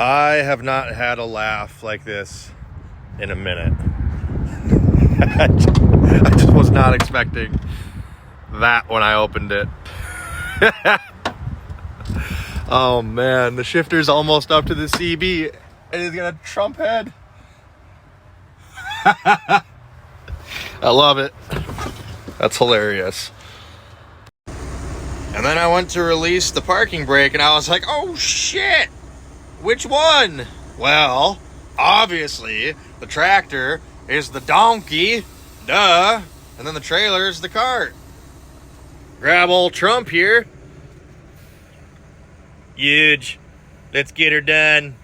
I have not had a laugh like this in a minute. I just was not expecting that when I opened it. Oh man, the shifter's almost up to the CB and he's got a Trump head. I love it. That's hilarious. And then I went to release the parking brake and I was like, oh shit! Which one? Well, obviously, the tractor is the donkey, duh, and then the trailer is the cart. Grab old Trump here. Huge. Let's get her done.